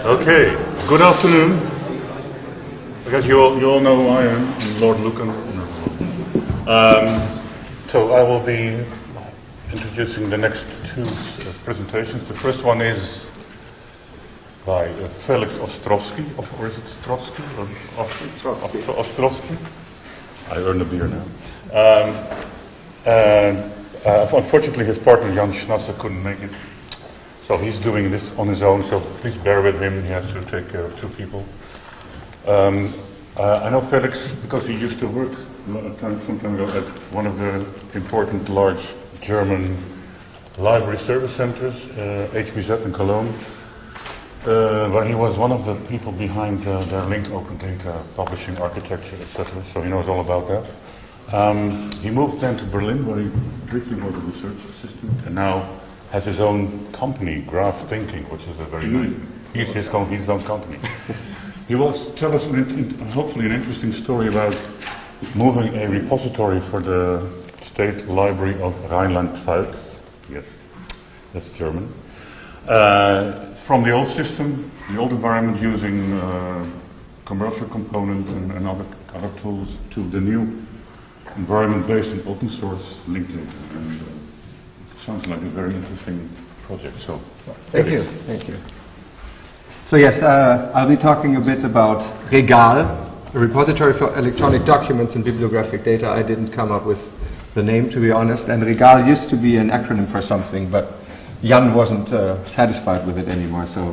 Okay, good afternoon. I guess you all know who I am, Lord Lucan. So I will be introducing the next two presentations. The first one is by Felix Ostrowski, or is it Ostrowski? Ostrowski. I earned a beer now. Unfortunately, his partner Jan Schnasse couldn't make it. So he's doing this on his own, so please bear with him. He has to take care of two people. I know Felix because he used to work some time ago at one of the important large German library service centers, HBZ in Cologne, where he was one of the people behind their link open data publishing architecture, etc. So he knows all about that. He moved then to Berlin, where he briefly was a research assistant, and now has his own company, Graph Thinking, which is a very nice. He's his own company. He will tell us hopefully an interesting story about moving a repository for the State Library of Rhineland-Pfalz. Yes, that's German. From the old system, the old environment using commercial components and other tools to the new environment based on open source linked data. And sounds like a very interesting project. So, thank you. So yes, I'll be talking a bit about Regal, a repository for electronic documents and bibliographic data. I didn't come up with the name, to be honest, and Regal used to be an acronym for something, but Jan wasn't satisfied with it anymore. So,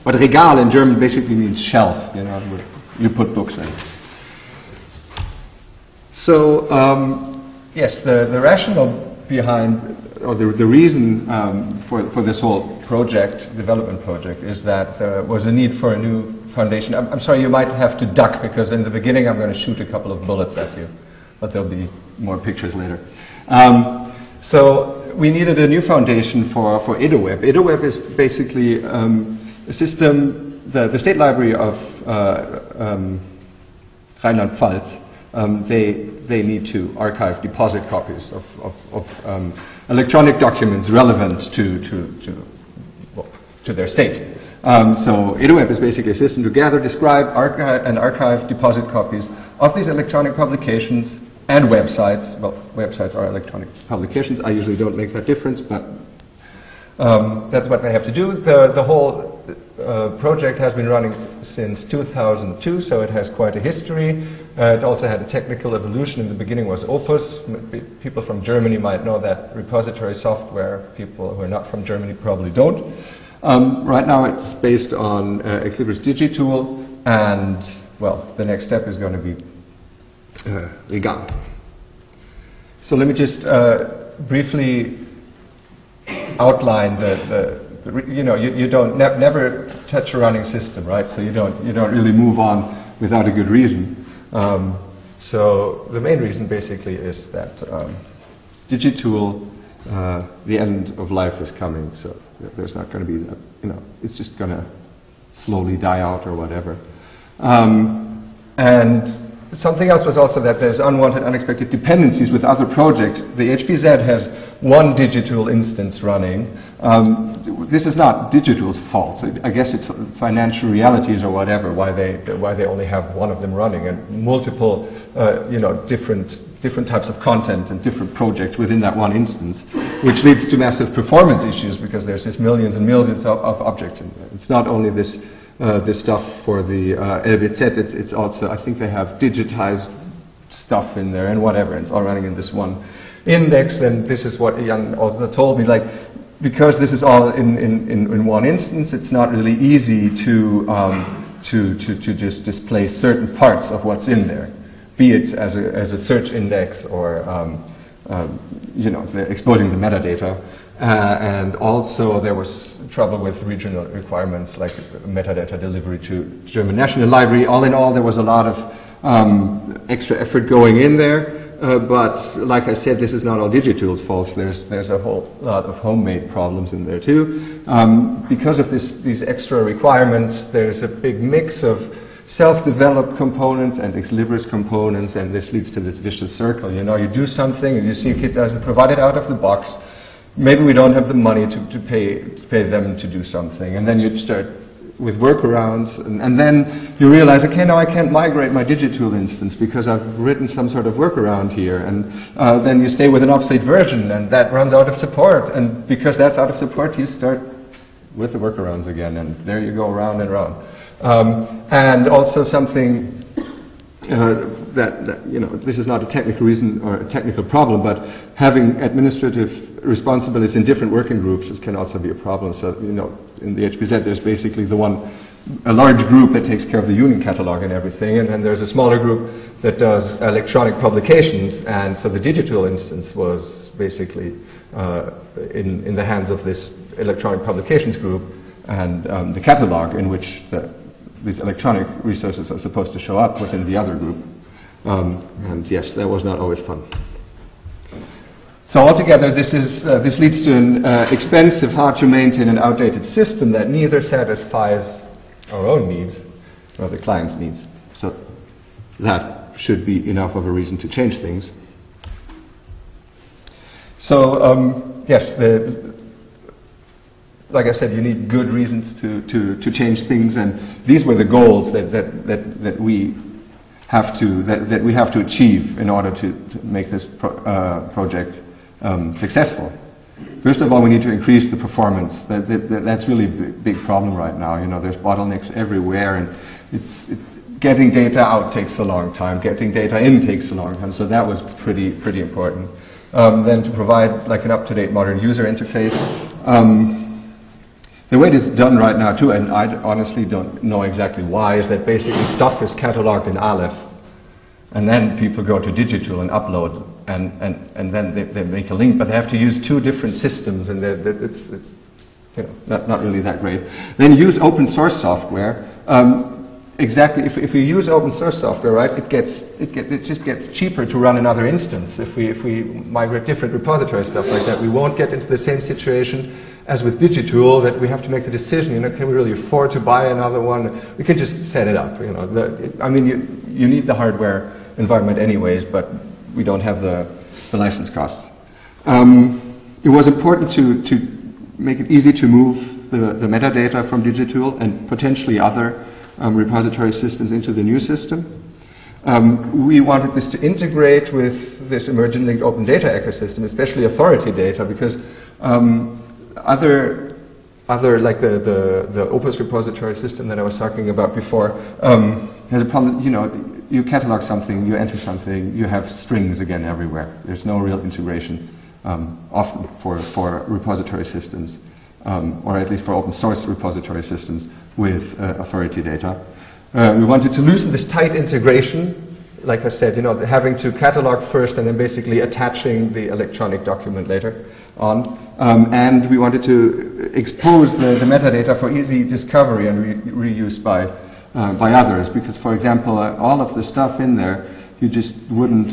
but Regal in German basically means shelf. You know, you put books in. So yes, the rationale behind, or the reason for this whole development project, is that there was a need for a new foundation. I'm sorry, you might have to duck, because in the beginning I'm going to shoot a couple of bullets at you, but there'll be more pictures later. So we needed a new foundation for Edoweb. Edoweb is basically a system, the State Library of Rhineland-Pfalz. They need to archive deposit copies of electronic documents relevant to their state. So Edoweb is basically a system to gather, describe, archive deposit copies of these electronic publications and websites. Well, websites are electronic publications. I usually don't make that difference, but that's what they have to do. The whole project has been running since 2002, so it has quite a history. It also had a technical evolution. In the beginning was Opus. People from Germany might know that repository software. People who are not from Germany probably don't. Right now it's based on Ex Libris DigiTool, and well, the next step is going to be Regal. So let me just briefly outline you don't never touch a running system, right? So you don't really move on without a good reason. So the main reason basically is that DigiTool, the end of life is coming. So there's not going to be it's just going to slowly die out or whatever. And something else was also that there's unwanted, unexpected dependencies with other projects. The HBZ has one DigiTool instance running. This is not DigiTool's fault. So I guess it's financial realities or whatever why they only have one of them running, and multiple different types of content and different projects within that one instance, which leads to massive performance issues because there's just millions and millions of objects in there. It's not only this stuff for the LBZ, it's also, I think they have digitized stuff in there and whatever, and it's all running in this one index. Then this is what Jan also told me, like, because this is all in one instance, it's not really easy to just display certain parts of what's in there, be it as a search index or exposing the metadata. And also there was trouble with regional requirements like metadata delivery to German National Library. All in all, there was a lot of extra effort going in there. But like I said, this is not all DigiTool's fault. There's a whole lot of homemade problems in there too. Because of these extra requirements, there's a big mix of self-developed components and Ex Libris components, and this leads to this vicious circle. You do something and you see Kit doesn't provide it out of the box. Maybe we don't have the money to pay them to do something, and then you start with workarounds, and then you realize, okay, now I can't migrate my Digitool instance because I've written some sort of workaround here, and then you stay with an obsolete version, and that runs out of support, and because that's out of support, you start with the workarounds again, and there you go round and round. And also something that you know, this is not a technical reason or a technical problem, but having administrative responsibilities in different working groups can also be a problem. So, you know, in the HPZ there's basically a large group that takes care of the union catalog and everything, and then there's a smaller group that does electronic publications, and so the Digitool instance was basically in the hands of this electronic publications group, and the catalog in which these electronic resources are supposed to show up was in the other group. And yes, that was not always fun. So altogether, this leads to an expensive, hard to maintain, and outdated system that neither satisfies our own needs nor the client's needs. So that should be enough of a reason to change things. So yes, like I said, you need good reasons to change things, and these were the goals that we have to achieve in order to make this project successessful. First of all, we need to increase the performance. That's really a big problem right now. You know, there's bottlenecks everywhere, and getting data out takes a long time. Getting data in takes a long time. So that was pretty important. Then to provide like an up-to-date modern user interface. The way it is done right now too, and I honestly don't know exactly why, is that basically stuff is cataloged in Aleph, and then people go to Digitool and upload, and then they make a link, but they have to use two different systems, and it's you know, not really that great. Then use open source software. Exactly, if we use open source software, right, it just gets cheaper to run another instance. If we migrate different repository stuff like that, we won't get into the same situation as with Digitool, that we have to make the decision, you know, can we really afford to buy another one? We can just set it up, you know. I mean, you need the hardware environment anyways, but we don't have the license costs. It was important to make it easy to move the metadata from Digitool and potentially other repository systems into the new system. We wanted this to integrate with this emergent linked open data ecosystem, especially authority data, because other like the Opus repository system that I was talking about before has a problem. You know, you catalog something, you enter something, you have strings again everywhere. There's no real integration often for repository systems, or at least for open source repository systems with authority data. We wanted to loosen this tight integration, like I said, you know, having to catalog first and then basically attaching the electronic document later on. And we wanted to expose the metadata for easy discovery and reuse by others, because, for example, all of the stuff in there, you just wouldn't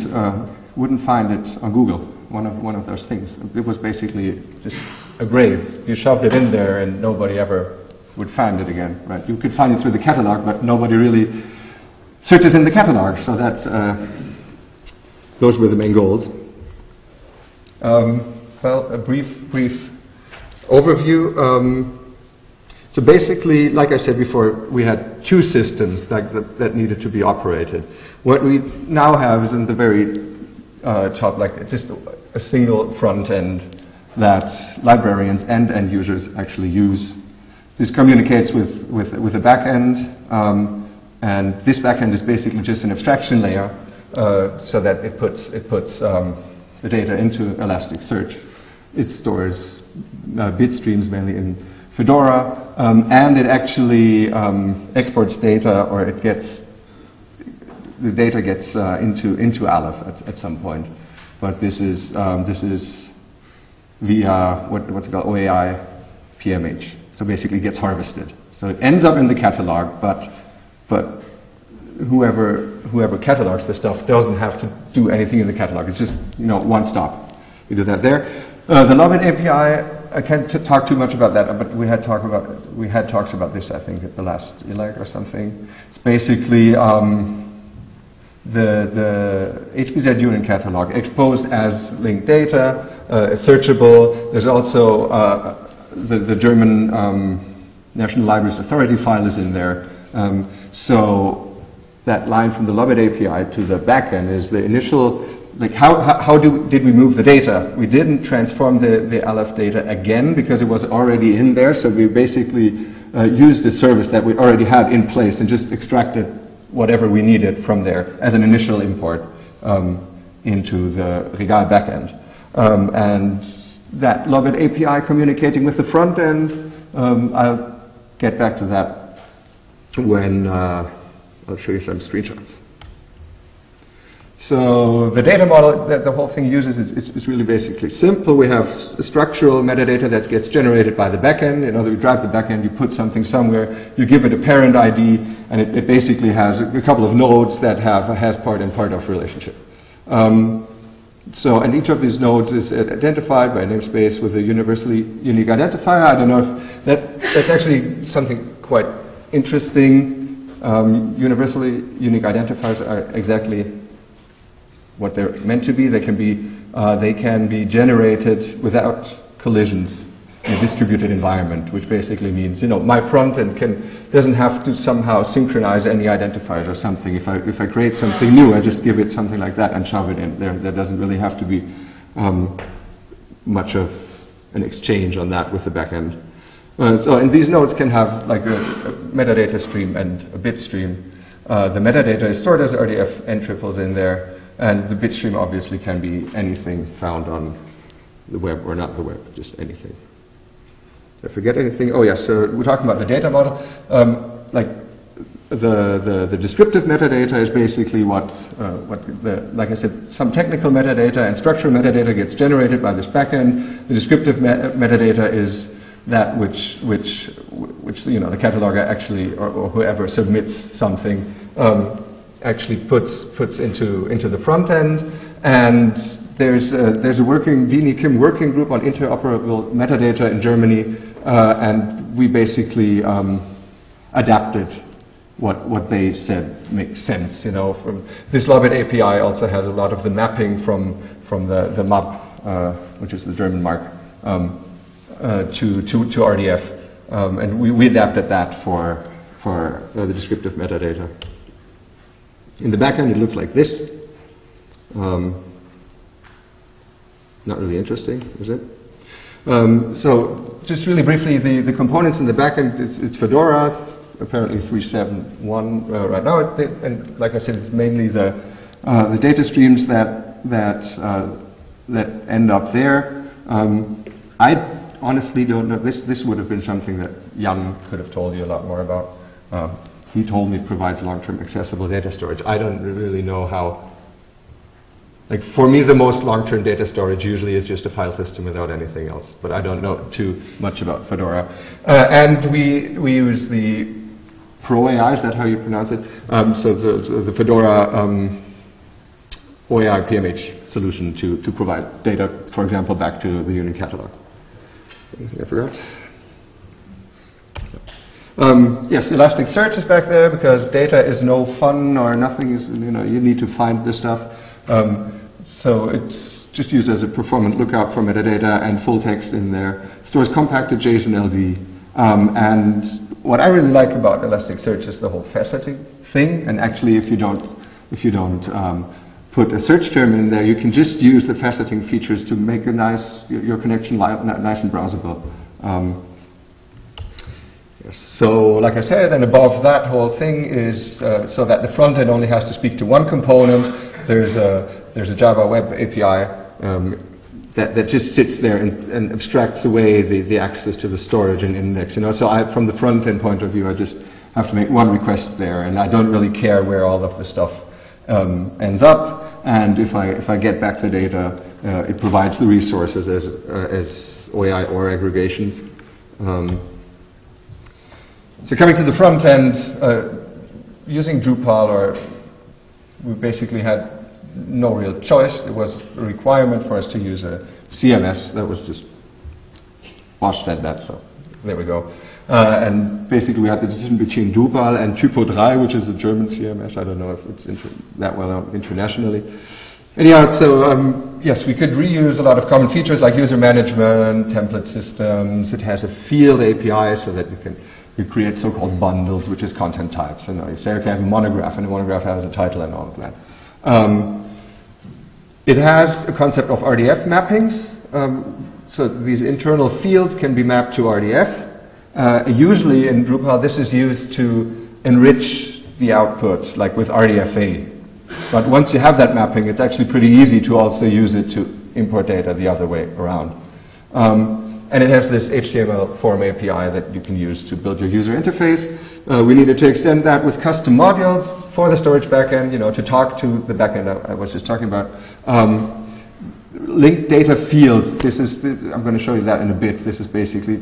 find it on Google. One of those things. It was basically just a grave. You shoved it in there, and nobody ever would find it again. Right? You could find it through the catalog, but nobody really searches in the catalog. So that those were the main goals. Well, a brief overview. So basically, like I said before, we had two systems that needed to be operated. What we now have is in the very top, like just a single front end that librarians and end users actually use. This communicates with a backend, and this backend is basically just an abstraction layer, so that it puts the data into Elasticsearch. It stores bit streams mainly in Fedora, and it actually exports data, or the data gets into Aleph at some point. But this is via what's it called, OAI PMH. So basically it gets harvested. So it ends up in the catalog, but whoever catalogs the stuff doesn't have to do anything in the catalog. It's just, you know, one stop. You do that there. The Login API, I can't talk too much about that, but we had talks about this, I think, at the last Elag or something. It's basically the HPZ union catalog exposed as linked data, searchable. There's also the German National Libraries Authority file is in there. So that line from the Lobit API to the backend is the initial, like how did we move the data? We didn't transform the LF data again because it was already in there, so we basically used the service that we already had in place and just extracted whatever we needed from there as an initial import into the Regal backend. And that Lobit API communicating with the front end, I'll get back to that when I'll show you some screenshots. So the data model that the whole thing uses is really basically simple. We have structural metadata that gets generated by the backend. You know, you drive the backend, you put something somewhere, you give it a parent ID, and it basically has a couple of nodes that have a has part and part of relationship. And each of these nodes is identified by a namespace with a universally unique identifier. I don't know if that's actually something quite interesting. Universally unique identifiers are exactly what they're meant to be. They can be generated without collisions in a distributed environment, which basically means, you know, my front end doesn't have to somehow synchronize any identifiers or something. If I create something new, I just give it something like that and shove it in there. There doesn't really have to be much of an exchange on that with the backend. And these nodes can have like a metadata stream and a bit stream. The metadata is stored as RDF n-triples in there. And the bit stream obviously can be anything found on the web or not the web, just anything. Did I forget anything? Oh yes, so we're talking about the data model. Like the descriptive metadata is basically like I said, some technical metadata and structural metadata gets generated by this backend. The descriptive metadata is that which you know, the cataloger actually or whoever submits something actually puts into the front end. And there's a working Dini Kim working group on interoperable metadata in Germany, and we basically adapted what they said makes sense. You know, from this Lobit API also has a lot of the mapping from the MAP, which is the German mark, to RDF, and we adapted that for the descriptive metadata. In the backend, it looks like this. Not really interesting, is it? So just really briefly, the components in the backend, it's Fedora, apparently 3.7.1 right now. And like I said, it's mainly the data streams that end up there. I honestly don't know. This would have been something that Jan could have told you a lot more about. He told me it provides long-term accessible data storage. I don't really know how. Like for me, the most long-term data storage usually is just a file system without anything else. But I don't know too much about Fedora. And we use the Pro AI. Is that how you pronounce it? So the Fedora OAI PMH solution to provide data, for example, back to the Union catalog. Anything I forgot? Yes, Elasticsearch is back there because data is no fun or nothing is, you know, you need to find this stuff. So it's just used as a performant lookout for metadata and full text in there. Stores compacted JSON LD. And what I really like about Elasticsearch is the whole faceting thing. And actually, if you don't put a search term in there, you can just use the faceting features to make a your connection nice and browsable. So, like I said, and above that whole thing is so that the front end only has to speak to one component. There's a Java Web API that just sits there and abstracts away the access to the storage and index. You know, so from the front end point of view, I just have to make one request there, and I don't really care where all of the stuff ends up. And if I get back the data, it provides the resources as OAI or aggregations. So coming to the front end, using Drupal, we basically had no real choice. It was a requirement for us to use a CMS. That was just, Bosch said that, so there we go. And basically we had the decision between Drupal and Typo3, which is a German CMS. I don't know if it's that well known internationally. Anyhow, so yes, we could reuse a lot of common features like user management, template systems. It has a field API so that you can You create so-called bundles, which is content types. And you say, okay, I have a monograph, and the monograph has a title and all of that. It has a concept of RDF mappings. So these internal fields can be mapped to RDF. Usually in Drupal, this is used to enrich the output, like with RDFA. But once you have that mapping, it's actually pretty easy to also use it to import data the other way around. And it has this HTML form API that you can use to build your user interface. We needed to extend that with custom modules for the storage backend, to talk to the backend I was just talking about. Linked data fields, I'm going to show you that in a bit. This is basically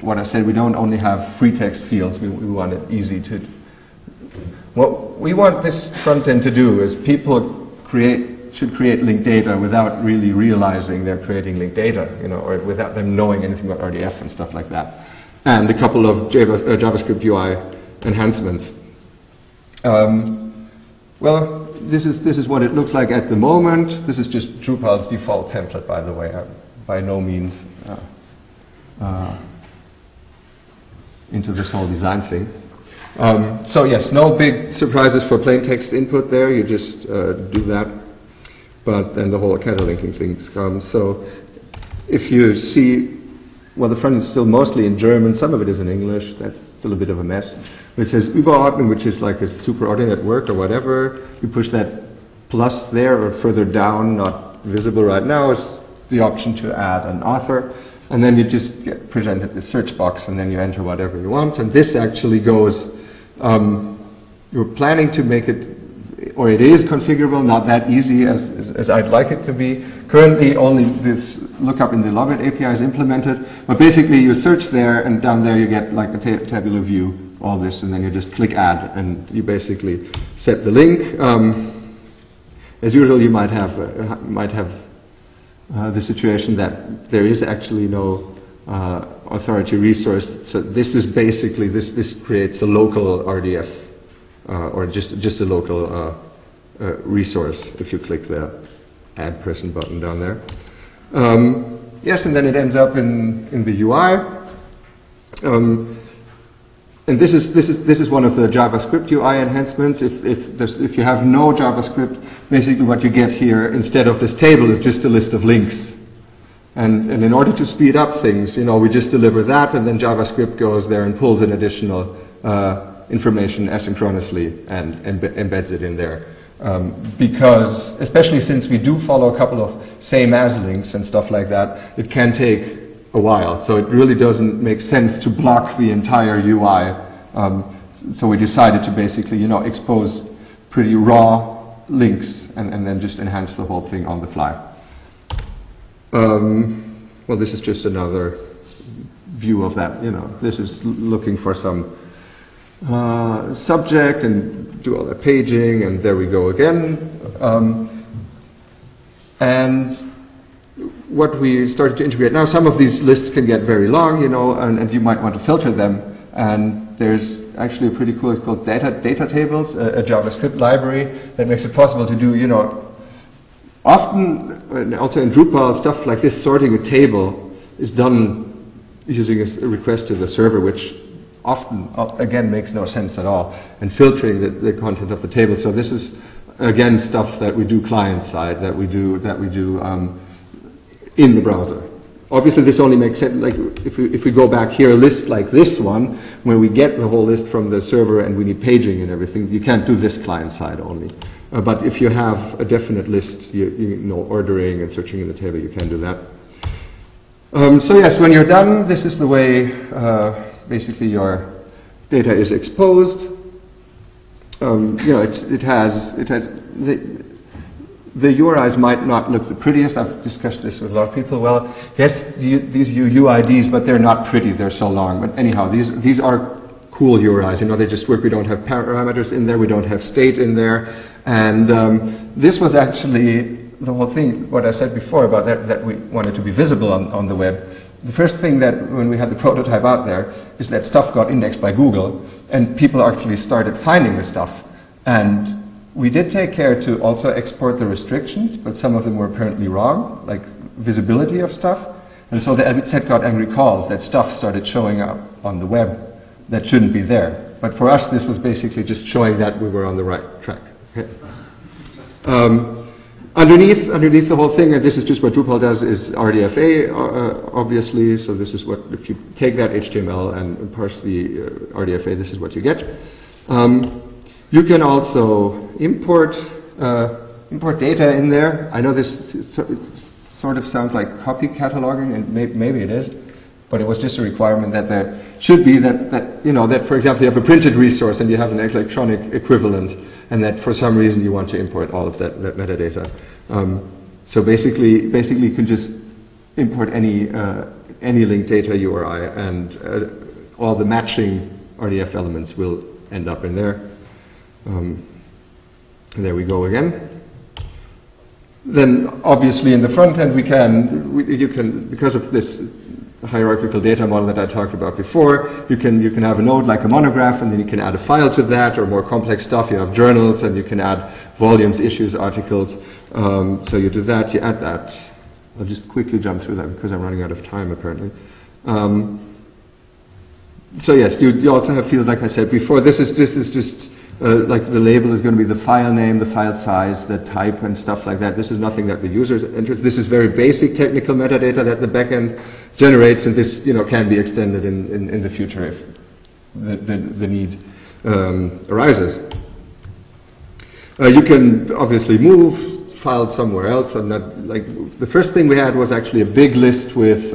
what I said. We don't only have free text fields, we want it easy to. What we want this front end to do is people should create linked data without really realizing they're creating linked data, or without them knowing anything about RDF and stuff like that. And a couple of JavaScript UI enhancements. Well, this is what it looks like at the moment. This is just Drupal's default template, by the way. By no means into this whole design thing. So yes, no big surprises for plain text input there. You just do that. But then the whole linking things come. So if you see, well, the front is still mostly in German. Some of it is in English. That's still a bit of a mess. It says Überordnung, which is like a superordinate word or whatever. You push that plus there or further down, not visible right now, is the option to add an author. And then you just get presented the search box, and then you enter whatever you want. And this actually goes, you're planning to make it, or it is configurable, not that easy as I'd like it to be. Currently only this lookup in the logit API is implemented, but basically you search there, and down there you get like a tabular view, all this, and then you just click add, and you basically set the link. As usual, you might have the situation that there is actually no authority resource, so this is basically, this creates a local RDF, or just a local resource if you click the add person button down there. Yes, and then it ends up in the UI. And this is one of the JavaScript UI enhancements. If you have no JavaScript, basically what you get here instead of this table is just a list of links. And in order to speed up things, we just deliver that, and then JavaScript goes there and pulls in additional information asynchronously and embeds it in there. Because, especially since we do follow a couple of same-as links and stuff like that, it can take a while. So it really doesn't make sense to block the entire UI. So we decided to basically, expose pretty raw links and then just enhance the whole thing on the fly. Well, this is just another view of that. This is looking for some subject and do all that paging, and there we go again. And what we started to integrate now, some of these lists can get very long, and you might want to filter them. And there's actually a pretty cool, it's called data tables, a JavaScript library that makes it possible to do, often, also in Drupal, stuff like this, sorting a table is done using a request to the server, which often, again, makes no sense at all, and filtering the content of the table. So this is, again, stuff that we do client-side, that we do in the browser. Obviously, this only makes sense, like, if we go back here, a list like this one, where we get the whole list from the server and we need paging and everything, you can't do this client-side only. But if you have a definite list, ordering and searching in the table, you can do that. So yes, when you're done, this is the way basically your data is exposed. The URIs might not look the prettiest. I've discussed this with a lot of people. Well, yes, these UIDs, but they're not pretty. They're so long. But anyhow, these are cool URIs. They just work. We don't have parameters in there. We don't have state in there. And this was actually the whole thing, what I said before about that we wanted to be visible on the web. The first thing that, when we had the prototype out there, is that stuff got indexed by Google, and people actually started finding the stuff. And we did take care to also export the restrictions, but some of them were apparently wrong, like visibility of stuff. And so the set got angry calls that stuff started showing up on the web that shouldn't be there. But for us, this was basically just showing that we were on the right track. Okay. Underneath the whole thing, and this is just what Drupal does, is RDFA, obviously. So this is what, if you take that HTML and parse the RDFA, this is what you get. You can also import data in there. I know this sort of sounds like copy cataloging, and maybe it is, but it was just a requirement that there should be that for example, you have a printed resource and you have an electronic equivalent, and that for some reason you want to import all of that metadata. So basically you can just import any linked data URI, and all the matching RDF elements will end up in there. And there we go again. Then obviously in the front end you can, because of this hierarchical data model that I talked about before, you can have a node like a monograph, and then you can add a file to that, or more complex stuff. You have journals, and you can add volumes, issues, articles. So you do that, you add that. I'll just quickly jump through that because I'm running out of time apparently. So yes, you also have fields like I said before. This is just like the label is going to be the file name, the file size, the type, and stuff like that. This is nothing that the user enters. This is very basic technical metadata that the backend generates, and this can be extended in the future if the need arises. You can obviously move files somewhere else, and that, like, the first thing we had was actually a big list with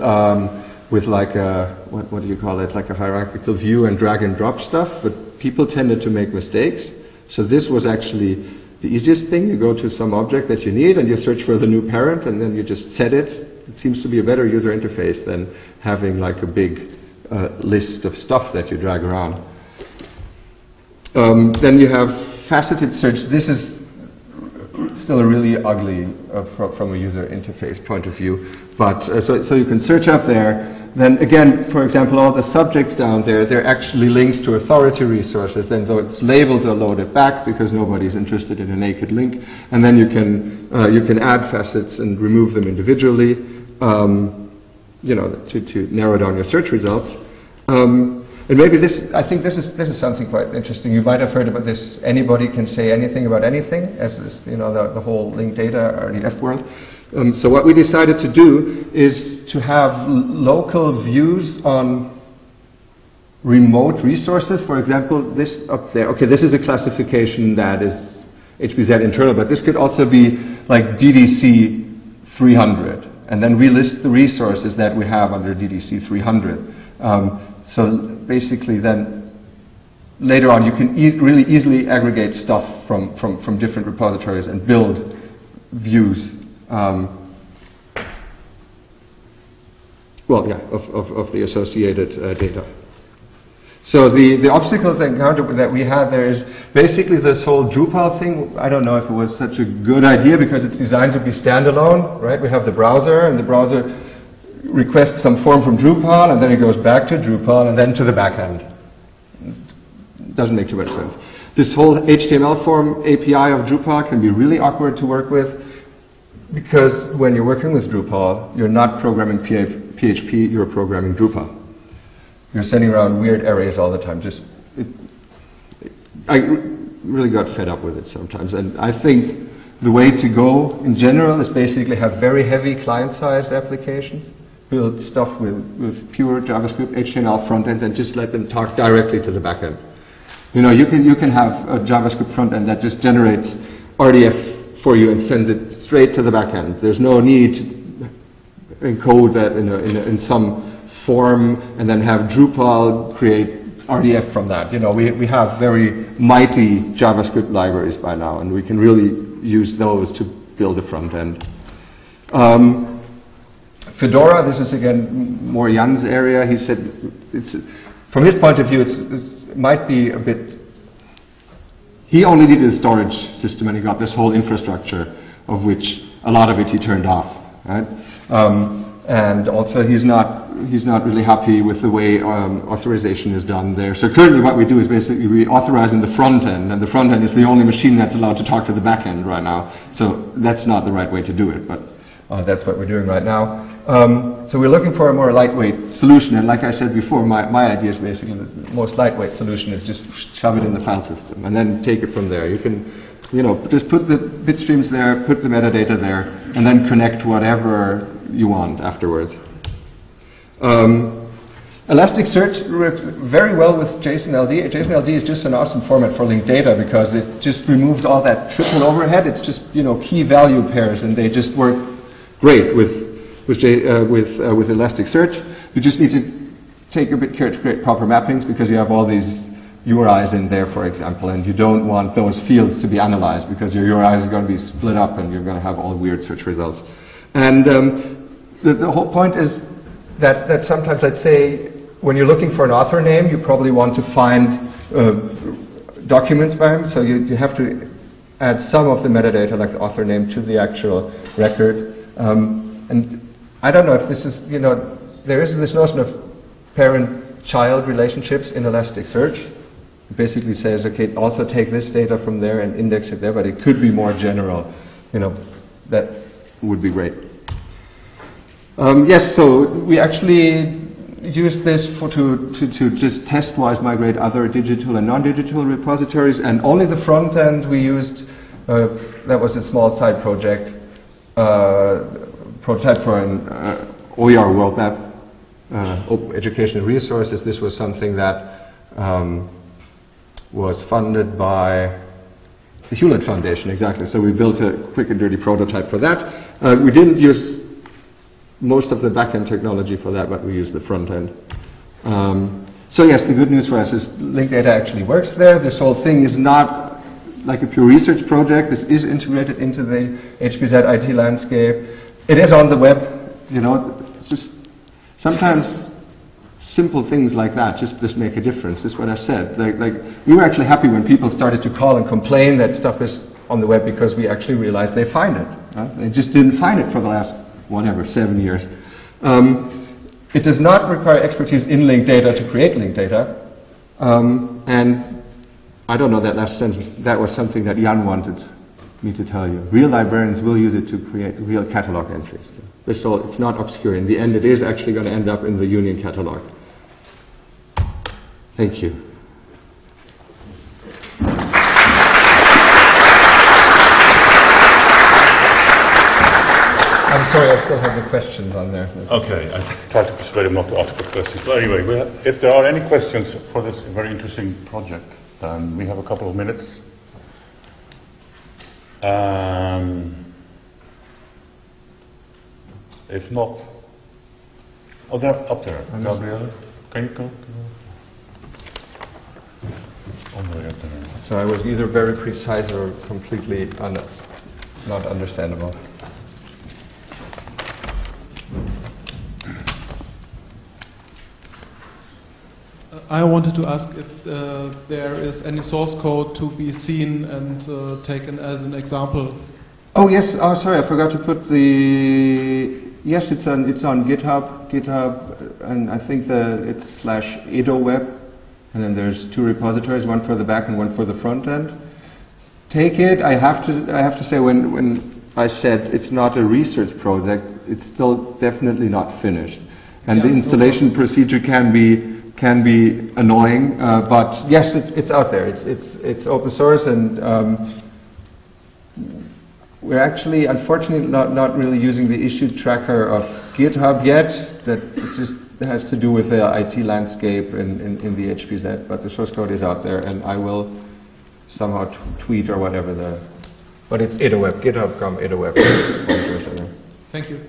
like a what do you call it, like a hierarchical view and drag and drop stuff, but people tended to make mistakes. So this was actually the easiest thing. You go to some object that you need and you search for the new parent, and then you just set it. It seems to be a better user interface than having like a big list of stuff that you drag around. Then you have faceted search. This is still a really ugly from a user interface point of view, but so you can search up there. Then again, for example, all the subjects down there, they're actually links to authority resources. Then those labels are loaded back because nobody's interested in a naked link. And then you can add facets and remove them individually, to narrow down your search results. And maybe I think this is something quite interesting. You might have heard about this. Anybody can say anything about anything, as is, the whole linked data RDF world. So what we decided to do is to have local views on remote resources. For example, this up there. Okay, this is a classification that is HBZ internal, but this could also be like DDC 300. And then we list the resources that we have under DDC 300. So basically then, later on, you can really easily aggregate stuff from different repositories and build views. Of the associated data. So the obstacles that we had there is basically this whole Drupal thing. I don't know if it was such a good idea because it's designed to be standalone, right? We have the browser, and the browser requests some form from Drupal, and then it goes back to Drupal, and then to the backend. It doesn't make too much sense. This whole HTML form API of Drupal can be really awkward to work with, because when you're working with Drupal, you're not programming PHP, you're programming Drupal. You're sending around weird arrays all the time. I really got fed up with it sometimes. And I think the way to go in general is basically have very heavy client-sized applications, build stuff with pure JavaScript, HTML frontends, and just let them talk directly to the backend. You can have a JavaScript frontend that just generates RDF for you and sends it straight to the backend. There's no need to encode that in some form and then have Drupal create RDF from that. We have very mighty JavaScript libraries by now, and we can really use those to build a front end. Fedora, this is again more Jan's area. He said, from his point of view, it might be a bit. He only needed a storage system, and he got this whole infrastructure, of which a lot of it he turned off. Right? And also, he's not really happy with the way authorization is done there. So currently, what we do is basically we authorize in the front end, and the front end is the only machine that's allowed to talk to the back end right now. So that's not the right way to do it. But That's what we're doing right now. So we're looking for a more lightweight solution, and like I said before, my idea is basically the most lightweight solution is just shove it in the file system and then take it from there. You can, just put the bit streams there, put the metadata there, and then connect whatever you want afterwards. Elasticsearch works very well with JSON-LD. JSON-LD is just an awesome format for linked data because it just removes all that triple overhead. It's just key value pairs, and they just work great with Elasticsearch. You just need to take a bit care to create proper mappings because you have all these URIs in there, for example, and you don't want those fields to be analyzed because your URIs are going to be split up and you're going to have all weird search results. And the whole point is that sometimes, let's say, when you're looking for an author name, you probably want to find documents by him, so you have to add some of the metadata, like the author name, to the actual record. And I don't know if this is, there is this notion of parent-child relationships in Elasticsearch. It basically says, okay, also take this data from there and index it there, but it could be more general. That would be great. Yes, so we actually used this to just test-wise migrate other digital and non-digital repositories, and only the front end we used, that was a small side project, prototype for an OER world map, Open Educational Resources. This was something that was funded by the Hewlett Foundation, exactly. So we built a quick and dirty prototype for that. We didn't use most of the backend technology for that, but we use the front end. So yes, the good news for us is linked data actually works there. This whole thing is not like a pure research project. This is integrated into the HPZ IT landscape. It is on the web, just sometimes simple things like that just make a difference. This is what I said. Like we were actually happy when people started to call and complain that stuff is on the web because we actually realized they find it. Right? They just didn't find it for the last 7 years. It does not require expertise in linked data to create linked data. And I don't know that last sentence. That was something that Jan wanted me to tell you. Real librarians will use it to create real catalog entries. So it's not obscure. In the end, it is actually going to end up in the Union catalog. Thank you. I'm sorry, I still have the questions on there. Okay, I tried to persuade him not to ask the questions. But anyway, if there are any questions for this very interesting project, then we have a couple of minutes. If not, they're up there. Gabrielle, can you go? All the way up there. So I was either very precise or completely not understandable. I wanted to ask if there is any source code to be seen and taken as an example. Oh yes, sorry, I forgot to put the... Yes, it's on GitHub, and I think it's /Edoweb, and then there's 2 repositories, one for the back and one for the front end. Take it. I have to say when I said it's not a research project, it's still definitely not finished, and the installation procedure can be annoying, but yes, it's out there. It's open source, and we're actually, unfortunately, not really using the issue tracker of GitHub yet. That just has to do with the IT landscape in the HPZ. But the source code is out there, and I will somehow tweet or whatever But it's Edoweb, GitHub.com Edoweb. Thank you.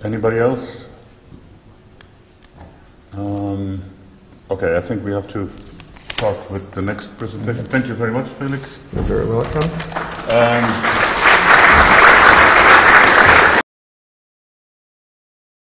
Anybody else? Okay, I think we have to start with the next presentation. Thank you very much, Felix. You're very welcome.